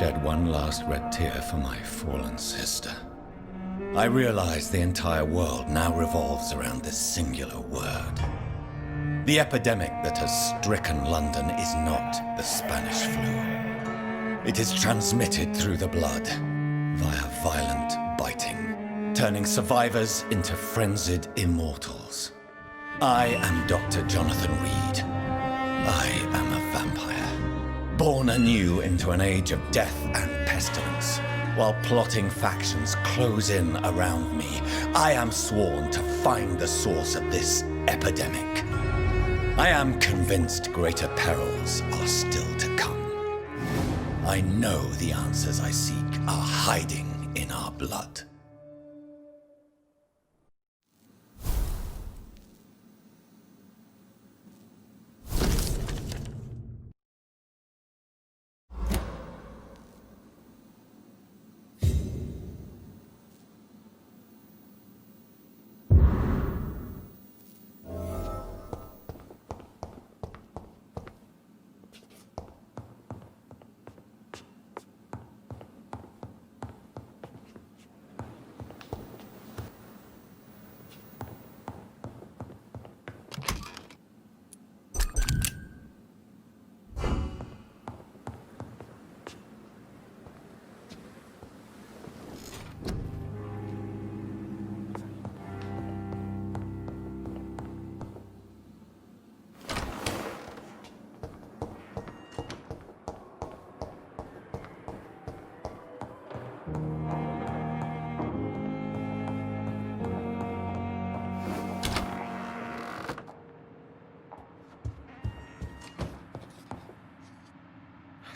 shed one last red tear for my fallen sister. I realize the entire world now revolves around this singular word. The epidemic that has stricken London is not the Spanish flu. It is transmitted through the blood, via violent biting, turning survivors into frenzied immortals. I am Dr. Jonathan Reid. I am a vampire, born anew into an age of death and pestilence. While plotting factions close in around me, I am sworn to find the source of this epidemic. I am convinced greater perils are still to come. I know the answers I seek are hiding in our blood.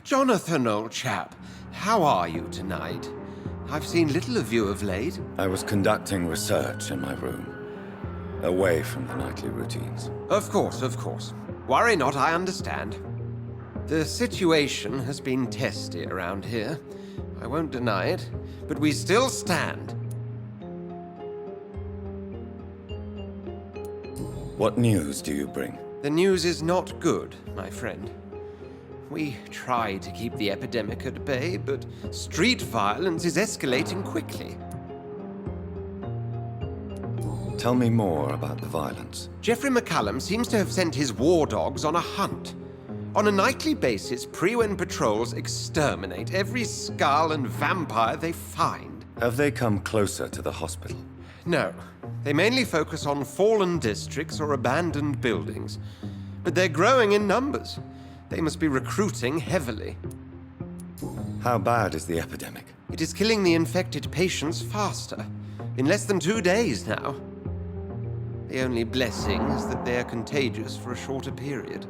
Jonathan, old chap, how are you tonight? I've seen little of you of late. I was conducting research in my room, away from the nightly routines. Of course, of course. Worry not, I understand. The situation has been testy around here. I won't deny it, but we still stand. What news do you bring? The news is not good, my friend. We try to keep the epidemic at bay, but street violence is escalating quickly. Tell me more about the violence. Geoffrey McCallum seems to have sent his war dogs on a hunt. On a nightly basis, Pre-Wen patrols exterminate every skull and vampire they find. Have they come closer to the hospital? No. They mainly focus on fallen districts or abandoned buildings. But they're growing in numbers. They must be recruiting heavily. How bad is the epidemic? It is killing the infected patients faster. In less than 2 days now. The only blessing is that they are contagious for a shorter period.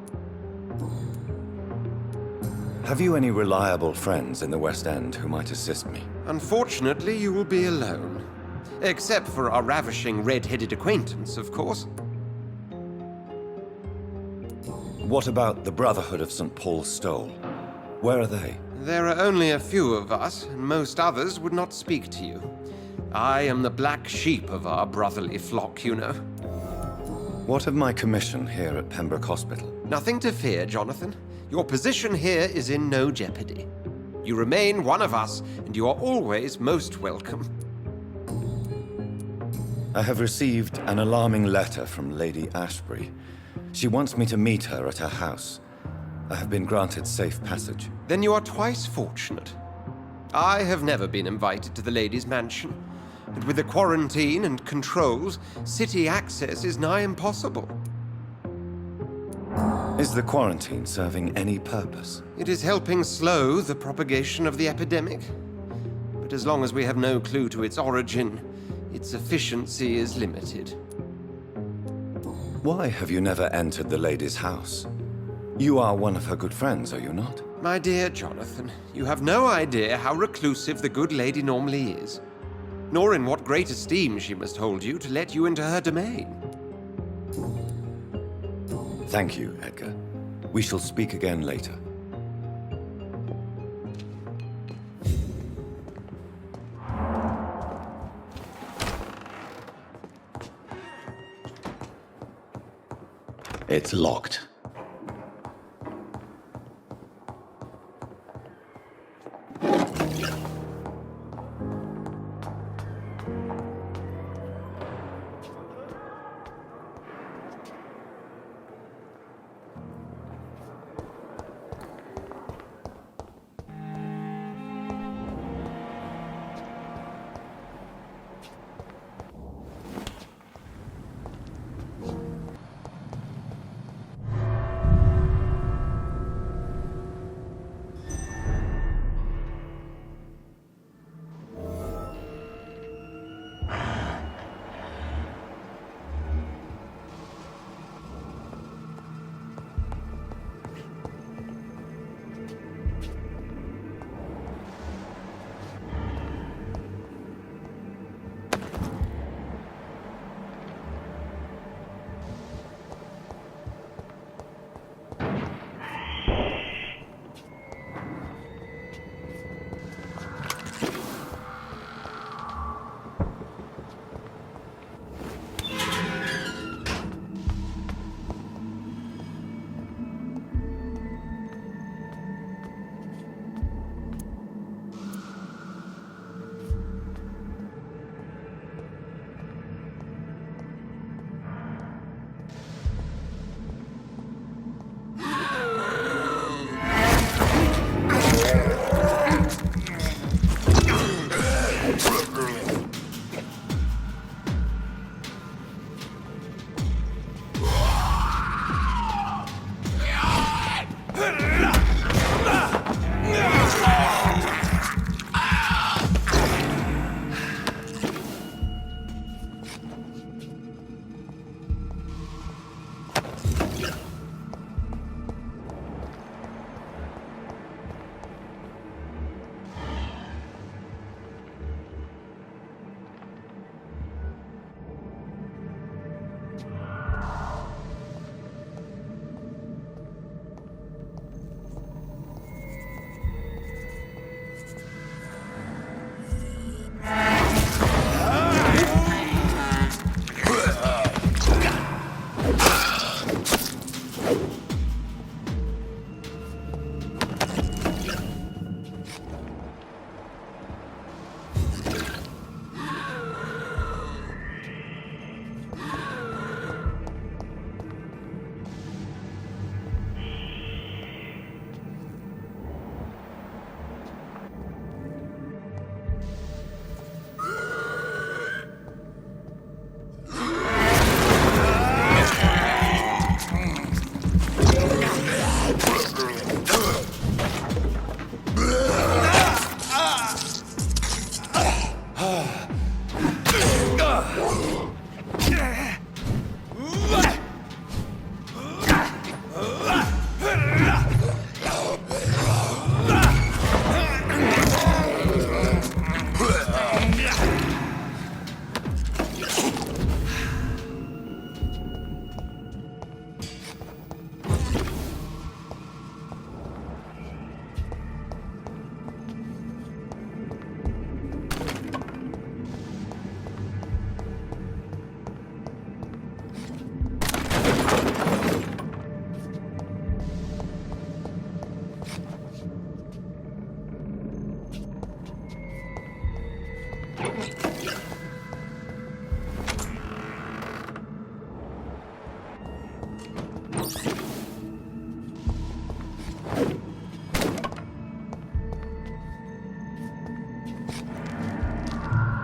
Have you any reliable friends in the West End who might assist me? Unfortunately, you will be alone. Except for our ravishing red-headed acquaintance, of course. What about the Brotherhood of St. Paul's Stole? Where are they? There are only a few of us, and most others would not speak to you. I am the black sheep of our brotherly flock, you know. What of my commission here at Pembroke Hospital? Nothing to fear, Jonathan. Your position here is in no jeopardy. You remain one of us, and you are always most welcome. I have received an alarming letter from Lady Ashbury. She wants me to meet her at her house. I have been granted safe passage. Then you are twice fortunate. I have never been invited to the lady's mansion, and with the quarantine and controls, city access is nigh impossible. Is the quarantine serving any purpose? It is helping slow the propagation of the epidemic. But as long as we have no clue to its origin, its efficiency is limited. Why have you never entered the lady's house? You are one of her good friends, are you not? My dear Jonathan, you have no idea how reclusive the good lady normally is, nor in what great esteem she must hold you to let you into her domain. Thank you, Edgar. We shall speak again later. It's locked.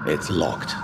It's locked.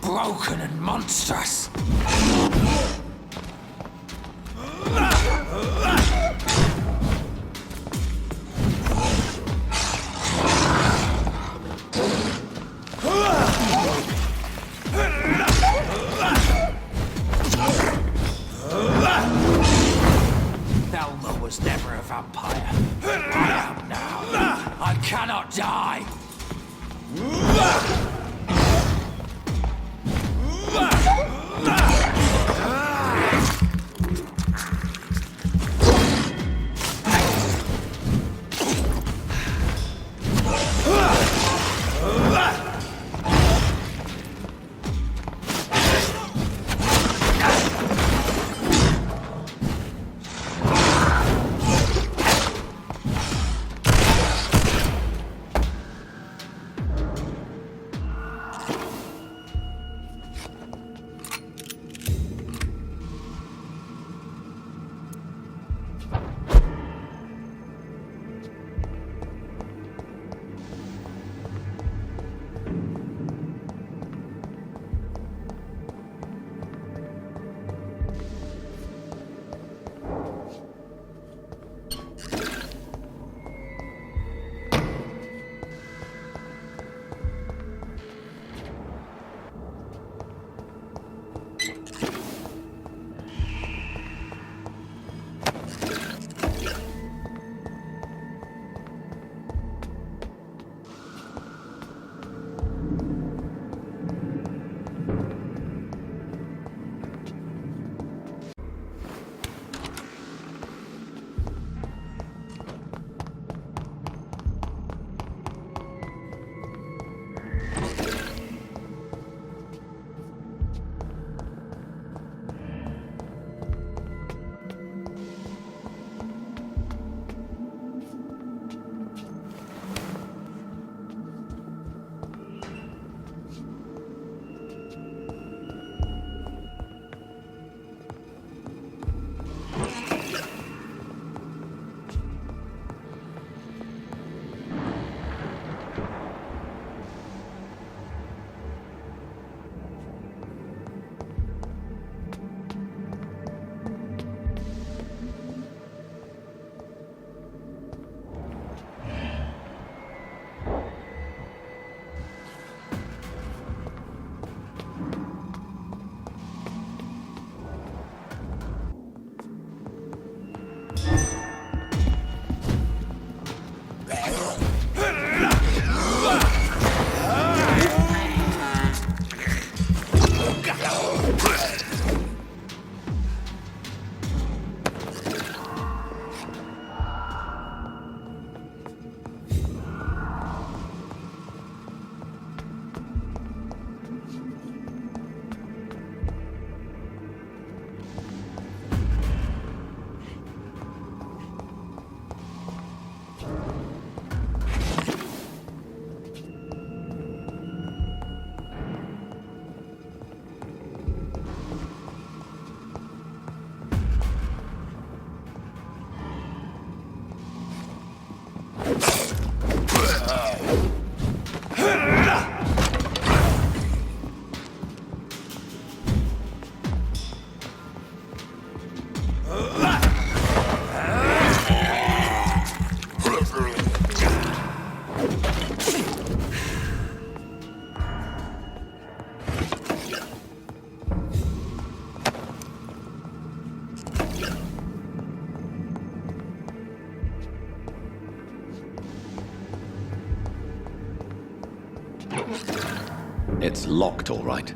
Broken and monstrous. Thelma was never a vampire. I am now. I cannot die. It's locked, all right.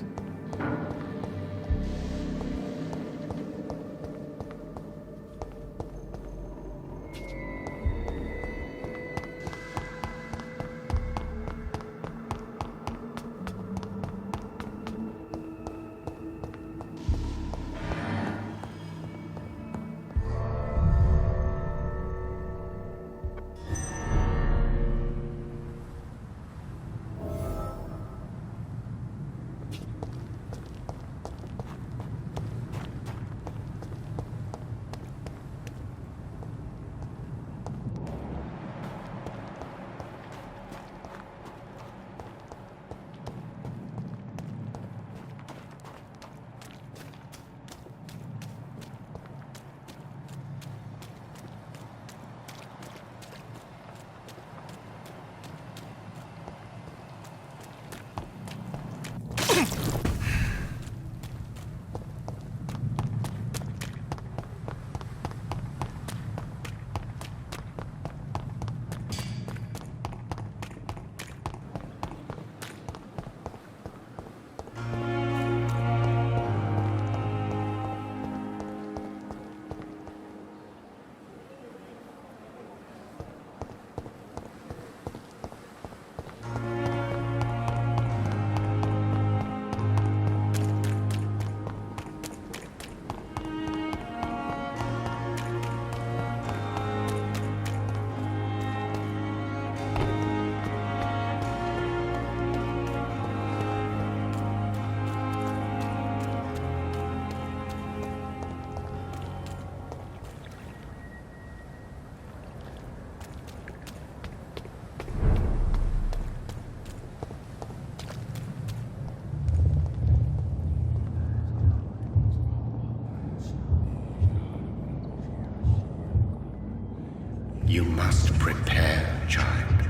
You must prepare, child,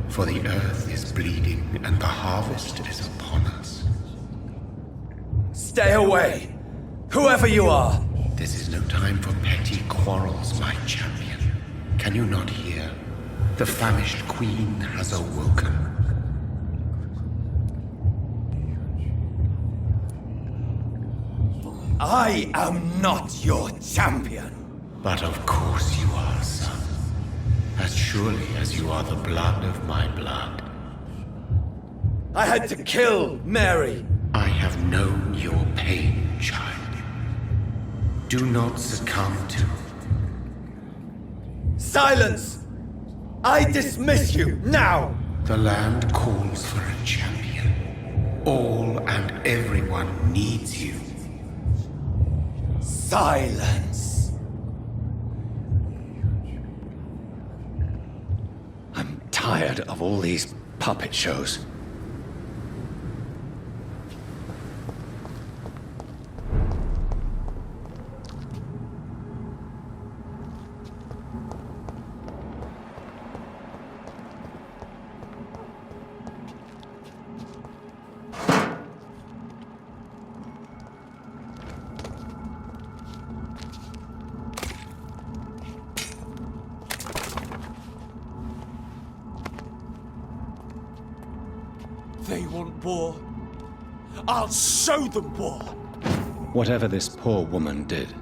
for the earth is bleeding and the harvest is upon us. Stay away! Whoever you are! This is no time for petty quarrels, my champion. Can you not hear? The famished queen has awoken. I am not your champion! But of course you are, son. As surely as you are the blood of my blood. I had to kill Mary! I have known your pain, child. Do not succumb to... Silence! I dismiss you, now! The land calls for a champion. All and everyone needs you. Silence! I'm tired of all these puppet shows. They want war. I'll show them war. Whatever this poor woman did,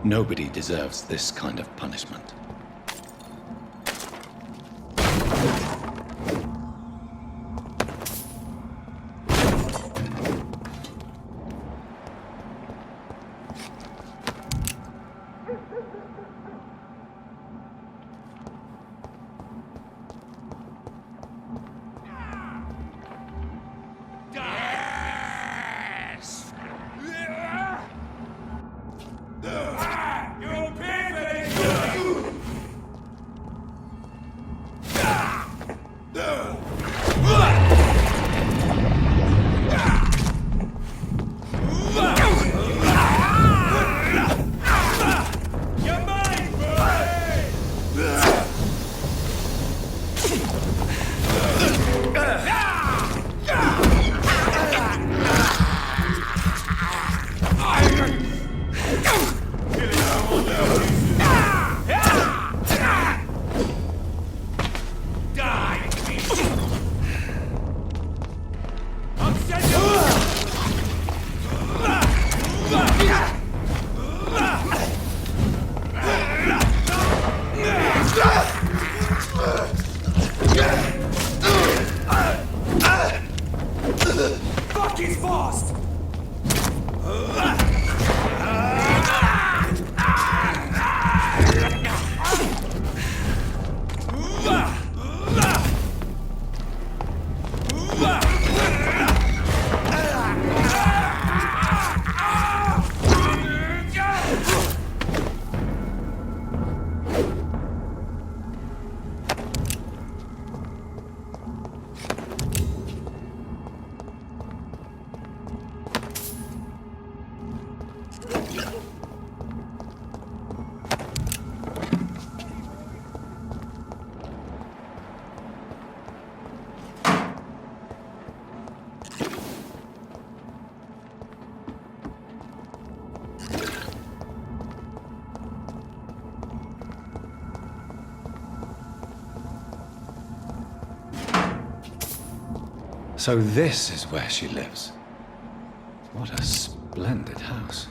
nobody deserves this kind of punishment. You'll pay for this! So this is where she lives. What a splendid house.